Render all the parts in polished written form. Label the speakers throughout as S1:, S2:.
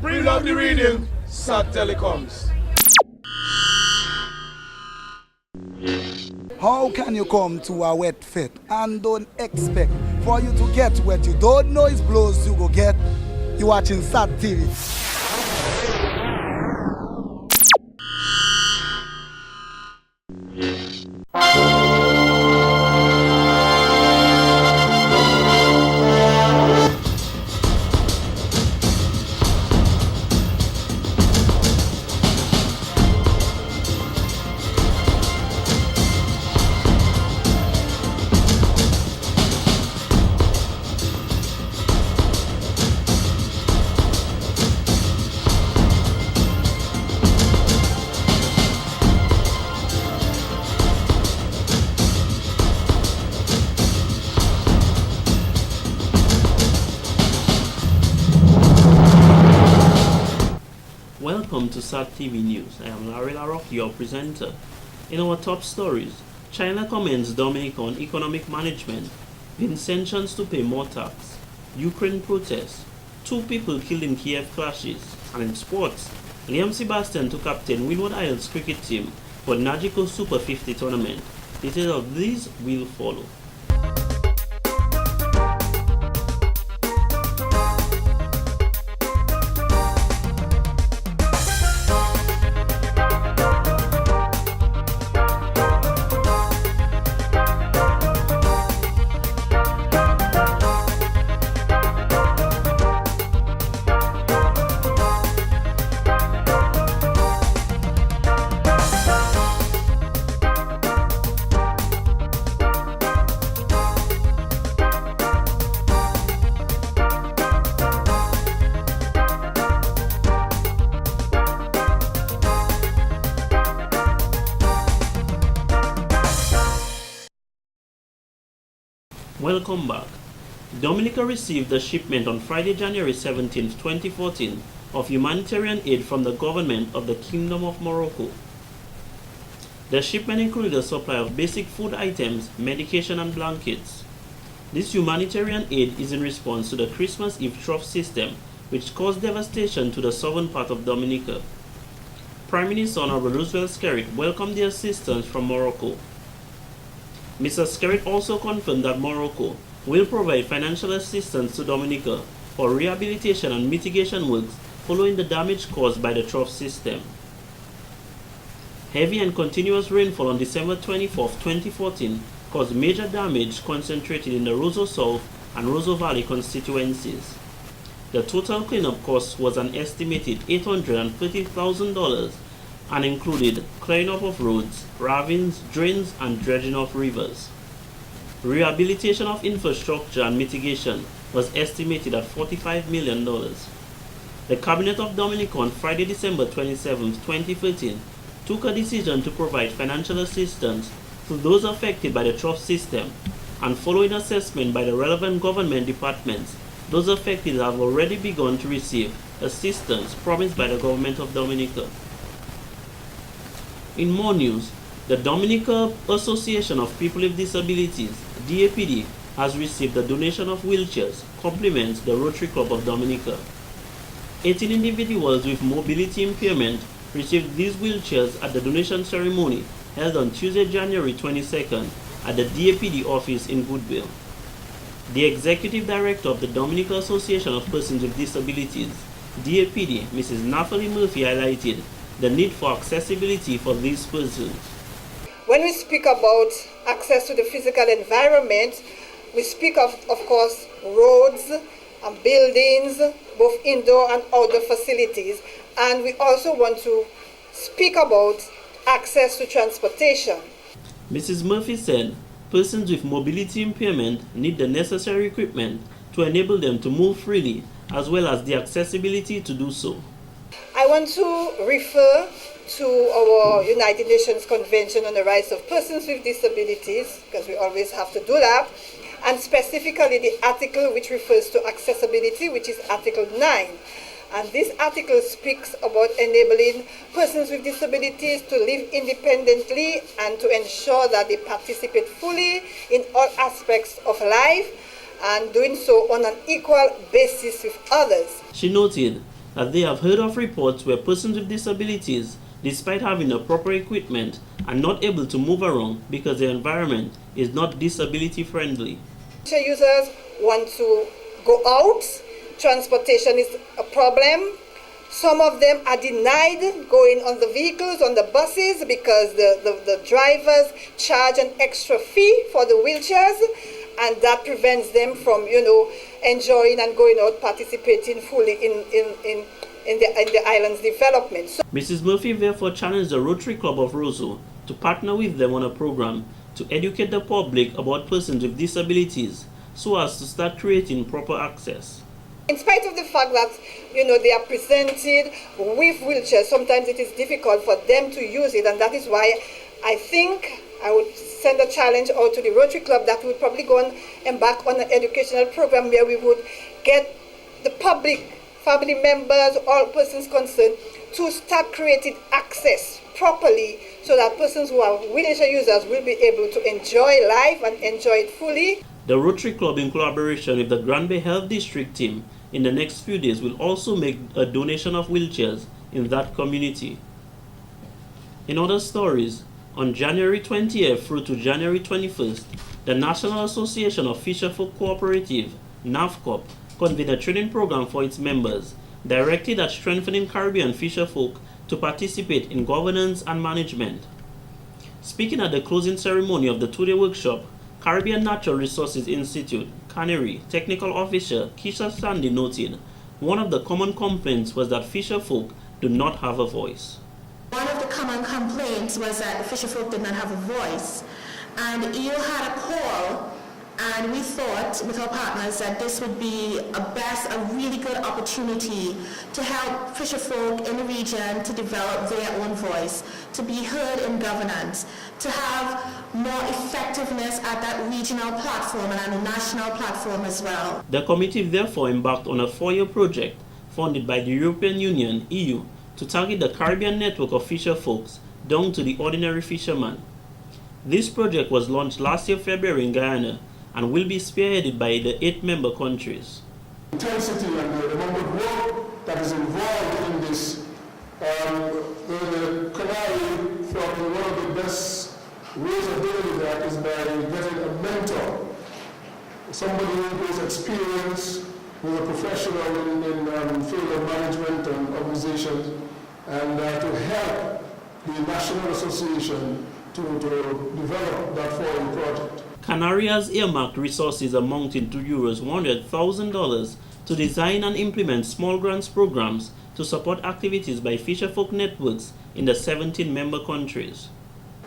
S1: Bring out the reading, SAT Telecoms.
S2: How can you come to a wet fit and don't expect for you to get wet? You don't know it's blows you go get. You watching SAT TV.
S3: Welcome to SAT TV News. I am Larry Larock, your presenter. In our top stories, China commends Dominica on economic management, intentions to pay more tax, Ukraine protests, 2 people killed in Kiev clashes, and in sports, Liam Sebastian to captain Windward Isles cricket team for Nagico Super 50 tournament. Details of these will follow. Welcome back. Dominica received a shipment on Friday, January 17, 2014 of humanitarian aid from the government of the Kingdom of Morocco. The shipment included a supply of basic food items, medication and blankets. This humanitarian aid is in response to the Christmas Eve trough system which caused devastation to the southern part of Dominica. Prime Minister Honorable Roosevelt Skerrit welcomed the assistance from Morocco. Mr. Skerrit also confirmed that Morocco will provide financial assistance to Dominica for rehabilitation and mitigation works following the damage caused by the trough system. Heavy and continuous rainfall on December 24, 2014 caused major damage concentrated in the Roseau South and Roseau Valley constituencies. The total cleanup cost was an estimated $830,000 and included clearing up of roads, ravines, drains, and dredging of rivers. Rehabilitation of infrastructure and mitigation was estimated at $45 million. The Cabinet of Dominica on Friday, December 27, 2013, took a decision to provide financial assistance to those affected by the trough system, and following assessment by the relevant government departments, those affected have already begun to receive assistance promised by the Government of Dominica. In more news, the Dominica Association of People with Disabilities, DAPD, has received a donation of wheelchairs, compliments the Rotary Club of Dominica. 18 individuals with mobility impairment received these wheelchairs at the donation ceremony held on Tuesday, January 22nd at the DAPD office in Goodwill. The Executive Director of the Dominica Association of Persons with Disabilities, DAPD, Mrs. Nathalie Murphy, highlighted the need for accessibility for these persons.
S4: When we speak about access to the physical environment, we speak of course, roads and buildings, both indoor and outdoor facilities, and we also want to speak about access to transportation.
S3: Mrs. Murphy said persons with mobility impairment need the necessary equipment to enable them to move freely, as well as the accessibility to do so.
S4: I want to refer to our United Nations Convention on the Rights of Persons with Disabilities, because we always have to do that, and specifically the article which refers to accessibility, which is Article 9. And this article speaks about enabling persons with disabilities to live independently and to ensure that they participate fully in all aspects of life and doing so on an equal basis with others.
S3: She noted that they have heard of reports where persons with disabilities, despite having the proper equipment, are not able to move around because the environment is not disability friendly.
S4: Wheelchair users want to go out. Transportation is a problem. Some of them are denied going on the vehicles, on the buses, because the drivers charge an extra fee for the wheelchairs, and that prevents them from, enjoying and going out, participating fully in the island's development. So,
S3: Mrs. Murphy therefore challenged the Rotary Club of Roseau to partner with them on a program to educate the public about persons with disabilities so as to start creating proper access.
S4: in spite of the fact that they are presented with wheelchairs, sometimes it is difficult for them to use it, and that is why I think I would send a challenge out to the Rotary Club that we would probably go and embark on an educational program where we would get the public, family members, all persons concerned, to start creating access properly so that persons who are wheelchair users will be able to enjoy life and enjoy it fully.
S3: The Rotary Club, in collaboration with the Grand Bay Health District team, in the next few days will also make a donation of wheelchairs in that community. In other stories, on January 20th through to January 21st, the National Association of Fisherfolk Cooperative, NAFCOP, convened a training program for its members, directed at strengthening Caribbean fisherfolk to participate in governance and management. Speaking at the closing ceremony of the two-day workshop, Caribbean Natural Resources Institute, Canary, Technical Officer Keisha Sandy noted one of the common complaints was that fisherfolk do not have a voice.
S5: One of the common complaints was that fisherfolk did not have a voice, and you had a call, and we thought with our partners that this would be a really good opportunity to help fisherfolk in the region to develop their own voice, to be heard in governance, to have more effectiveness at that regional platform and on a national platform as well.
S3: The committee therefore embarked on a 4-year project funded by the European Union, EU, to target the Caribbean network of fisherfolks down to the ordinary fisherman. This project was launched last year February in Guyana and will be spearheaded by the 8 member countries.
S1: Intensity and the amount of work that is involved in this, the Canary thought that one of the best ways of doing that is by getting a mentor, somebody who is experienced, who is a professional in field of management and organizations, and to help the National Association to develop that 4-year project.
S3: Canary has earmarked resources amounting to $100,000 to design and implement small grants programs to support activities by fisherfolk networks in the 17 member countries.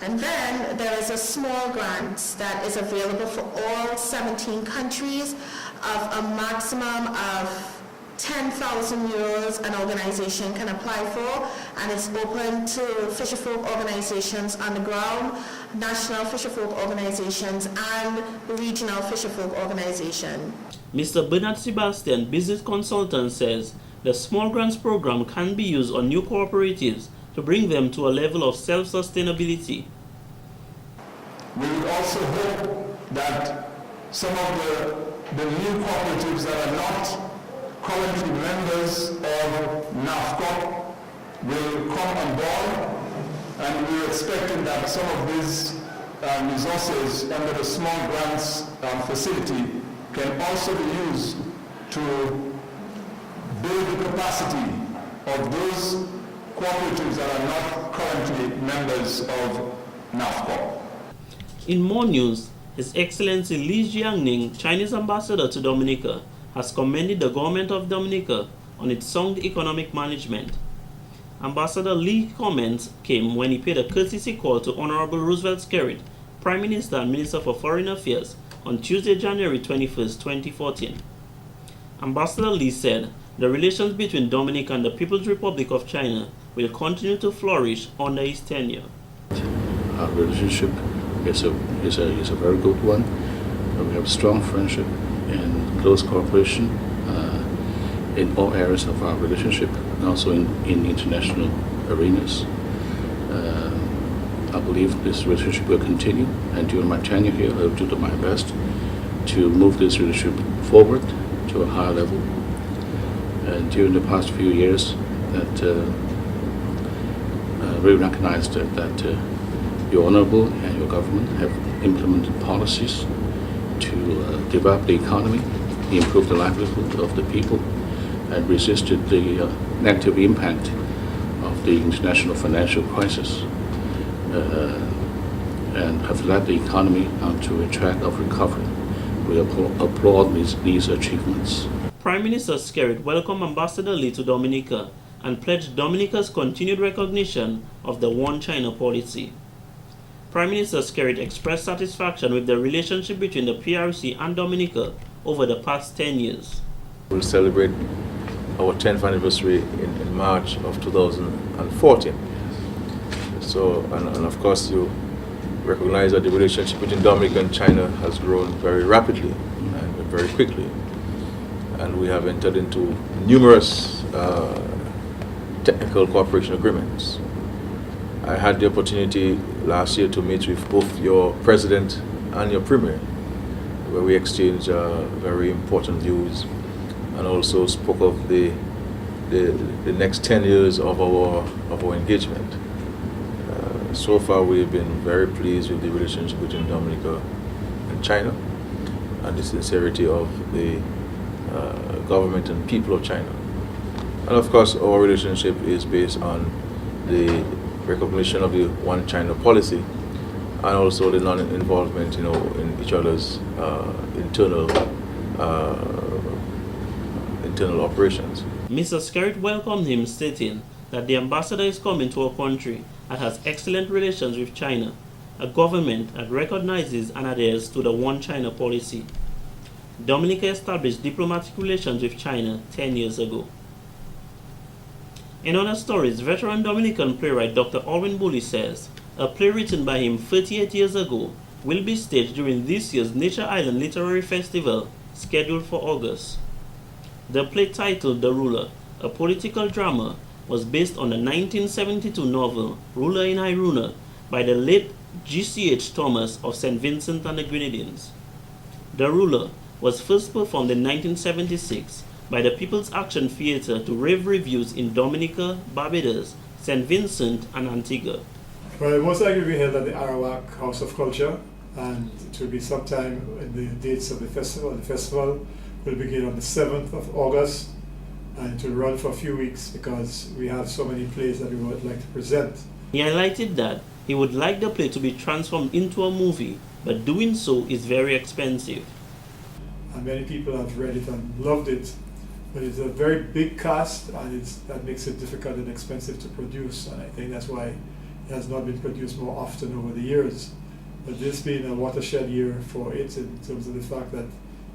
S5: And then there is a small grant that is available for all 17 countries of a maximum of 10,000 euros an organization can apply for, and it's open to fisherfolk organizations on the ground, national fisherfolk organizations, and regional fisherfolk organization.
S3: Mr. Bernard Sebastian, business consultant, says the small grants program can be used on new cooperatives to bring them to a level of self-sustainability.
S1: We would also hope that some of the new cooperatives that are not currently members of NAFCOP will come on board, and we're expecting that some of these resources under the small grants facility can also be used to build the capacity of those cooperatives that are not currently members of NAFCOP. In
S3: more news, His Excellency Li Jiangning, Chinese ambassador to Dominica, has commended the government of Dominica on its sound economic management. Ambassador Lee's comments came when he paid a courtesy call to Honorable Roosevelt Skerrit, Prime Minister and Minister for Foreign Affairs, on Tuesday, January 21, 2014. Ambassador Lee said the relations between Dominica and the People's Republic of China will continue to flourish under his tenure.
S6: Our relationship is a very good one. We have strong friendship and close cooperation in all areas of our relationship, and also in international arenas. I believe this relationship will continue, and during my tenure here, I will do my best to move this relationship forward to a higher level. during the past few years that we recognize that your Honorable and your government have implemented policies to develop the economy, improve the livelihood of the people, and resisted the negative impact of the international financial crisis, and have led the economy onto a track of recovery. We applaud these achievements.
S3: Prime Minister Skerrit welcomed Ambassador Lee to Dominica and pledged Dominica's continued recognition of the One China policy. Prime Minister Skerrit expressed satisfaction with the relationship between the PRC and Dominica over the past 10 years.
S7: We'll celebrate our 10th anniversary in March of 2014. So, and of course, you recognize that the relationship between Dominica and China has grown very rapidly and very quickly. And we have entered into numerous technical cooperation agreements. I had the opportunity last year to meet with both your president and your premier, where we exchanged very important views and also spoke of the next 10 years of our engagement. So far, we've been very pleased with the relationship between Dominica and China and the sincerity of the government and people of China. And of course, our relationship is based on the recognition of the One China policy and also the non-involvement, in each other's internal operations.
S3: Mr. Skerrit welcomed him, stating that the ambassador is coming to a country that has excellent relations with China, a government that recognizes and adheres to the One China policy. Dominica established diplomatic relations with China 10 years ago. In other stories, veteran Dominican playwright Dr. Alwyn Bully says a play written by him 38 years ago will be staged during this year's Nature Island Literary Festival, scheduled for August. The play, titled The Ruler, a political drama, was based on the 1972 novel Ruler in Iruna by the late G.C.H. Thomas of St. Vincent and the Grenadines. The Ruler was first performed in 1976 by the People's Action Theatre to rave reviews in Dominica, Barbados, St. Vincent, and Antigua.
S8: Well, most likely we held at the Arawak House of Culture, and it will be sometime in the dates of the festival. The festival will begin on the 7th of August, and it will run for a few weeks because we have so many plays that we would like to present.
S3: He highlighted that he would like the play to be transformed into a movie, but doing so is very expensive.
S8: And many people have read it and loved it, but it's a very big cast, and that makes it difficult and expensive to produce, and I think that's why it has not been produced more often over the years. But this being a watershed year for it in terms of the fact that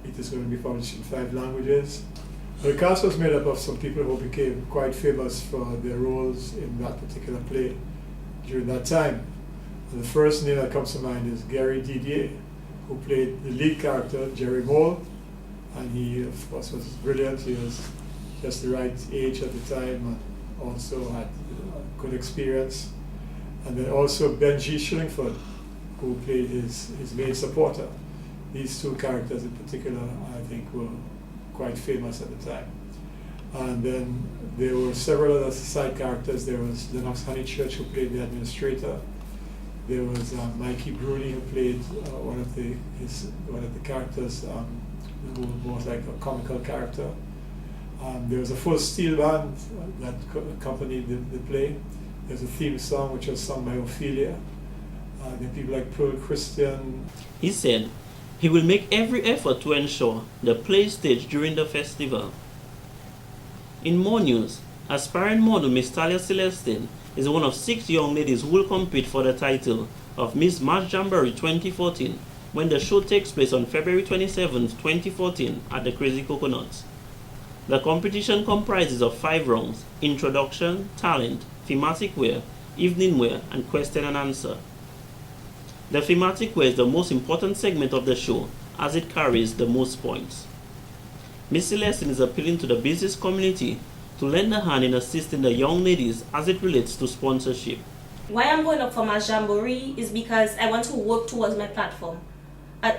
S8: it is going to be published in 5 languages. The cast was made up of some people who became quite famous for their roles in that particular play during that time. And the first name that comes to mind is Gary Didier, who played the lead character, Jerry Mole, and he, of course, was brilliant. He was just the right age at the time and also had good experience. And then also Benji Shillingford, who played his main supporter. These 2 characters in particular, I think, were quite famous at the time. And then there were several other side characters. There was Lennox Honeychurch, who played the administrator. There was Mikey Bruni, who played one of the characters, who was more like a comical character. There was a full steel band that accompanied the play. There's a theme song which was sung by Ophelia. There are people like Pearl Christian.
S3: He said he will make every effort to ensure the play is staged during the festival. In more news, aspiring model Miss Talia Celestine is one of 6 young ladies who will compete for the title of Miss March Jamboree 2014 when the show takes place on February 27, 2014 at the Crazy Coconuts. The competition comprises of 5 rounds: introduction, talent, thematic wear, evening wear, and question and answer. The thematic wear is the most important segment of the show as it carries the most points. Miss Celestine is appealing to the business community to lend a hand in assisting the young ladies as it relates to sponsorship.
S9: Why I'm going up for my Jamboree is because I want to work towards my platform.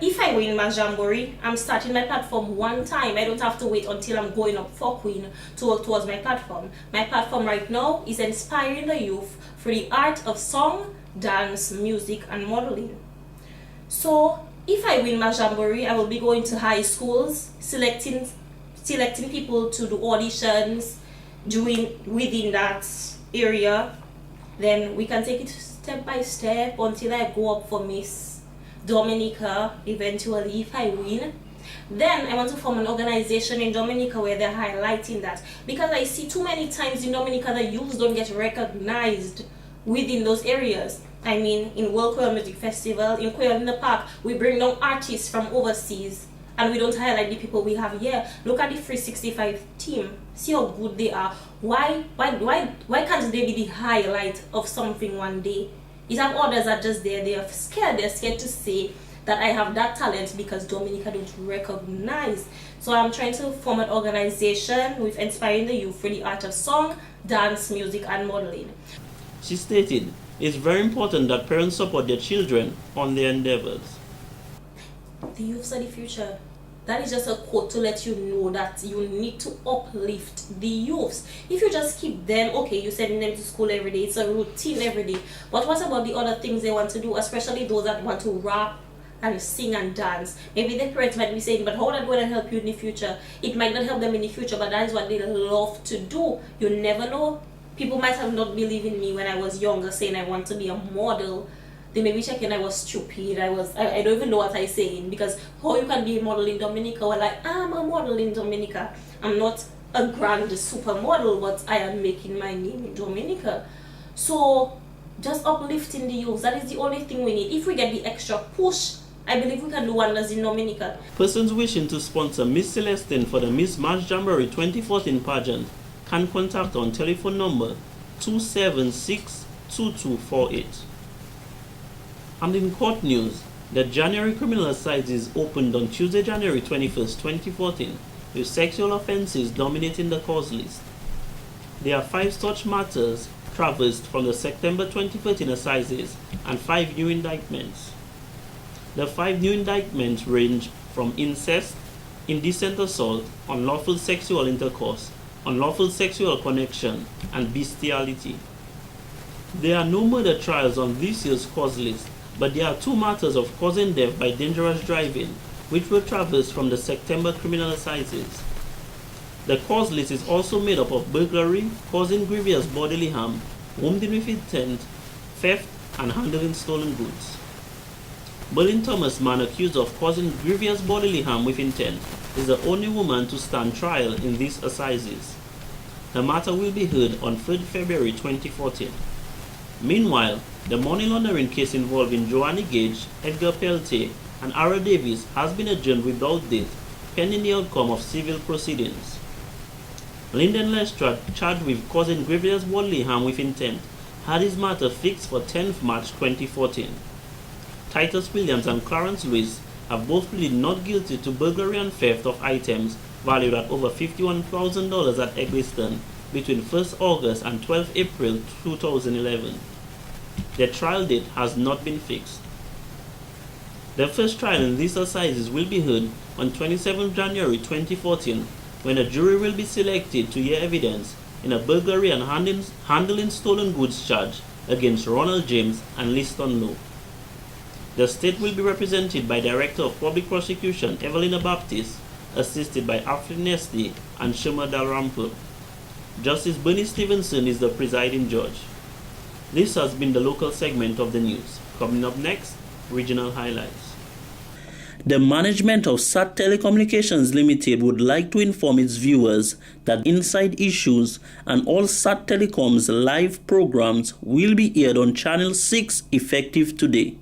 S9: if I win my Jamboree, I'm starting my platform one time. I don't have to wait until I'm going up for Queen to work towards my platform. My platform right now is inspiring the youth through the art of song, dance, music, and modeling. So if I win my Jamboree, I will be going to high schools, selecting people to do auditions, doing within that area. Then we can take it step by step until I go up for Miss Dominica eventually if I win. Then I want to form an organization in Dominica where they're highlighting that, because I see too many times in Dominica the youths don't get recognized within those areas. I mean, in World Quail Music Festival, in Quail in the Park, we bring down artists from overseas and we don't highlight the people we have here. Look at the 365 team. See how good they are. Why can't they be the highlight of something one day? You have others that are just there, they're scared to say that I have that talent because Dominica don't recognize. So I'm trying to form an organization with inspiring the youth for the art of song, dance, music, and modeling.
S3: She stated, it's very important that parents support their children on their endeavors.
S9: The youths are the future. That is just a quote to let you know that you need to uplift the youths. If you just keep them, okay, you're sending them to school every day, it's a routine every day. But what about the other things they want to do, especially those that want to rap and sing and dance? Maybe their parents might be saying, but how that going to help you in the future? It might not help them in the future, but that is what they love to do. You never know. People might have not believed in me when I was younger, saying I want to be a model. They may be checking I was stupid. I don't even know what I'm saying, because how you can be a model in Dominica? Well, I'm a model in Dominica. I'm not a grand supermodel, but I am making my name in Dominica. So just uplifting the youth, that is the only thing we need. If we get the extra push, I believe we can do wonders in Dominica.
S3: Persons wishing to sponsor Miss Celestine for the Miss March Jamboree 2014 pageant can contact on telephone number 276-2248. And in court news, the January Criminal Assizes opened on Tuesday, January 21st, 2014, with sexual offences dominating the cause list. There are 5 such matters traversed from the September 2013 Assizes and 5 new indictments. The 5 new indictments range from incest, indecent assault, unlawful sexual intercourse, unlawful sexual connection, and bestiality. There are no murder trials on this year's cause list, but there are 2 matters of causing death by dangerous driving, which were traversed from the September Criminal Assizes. The cause list is also made up of burglary, causing grievous bodily harm, wounding with intent, theft, and handling stolen goods. Berlin Thomas, man accused of causing grievous bodily harm with intent, is the only woman to stand trial in these assizes. The matter will be heard on 3rd February 2014. Meanwhile, the money laundering case involving Joanne Gage, Edgar Peltier, and Ara Davis has been adjourned without date, pending the outcome of civil proceedings. Lyndon Lestrade, charged with causing grievous bodily harm with intent, had his matter fixed for 10th March 2014. Titus Williams and Clarence Lewis have both pleaded not guilty to burglary and theft of items valued at over $51,000 at Eggleston between 1st August and 12th April 2011. Their trial date has not been fixed. The first trial in these assizes will be heard on 27 January 2014, when a jury will be selected to hear evidence in a burglary and handling stolen goods charge against Ronald James and Liston Lowe. The state will be represented by Director of Public Prosecution Evelina Baptiste, assisted by Afrin Nesty and Shoma Dalrymple. Justice Bernie Stevenson is the presiding judge. This has been the local segment of the news. Coming up next, regional highlights. The management of SAT Telecommunications Limited would like to inform its viewers that Inside Issues and all SAT Telecom's live programs will be aired on Channel 6 effective today.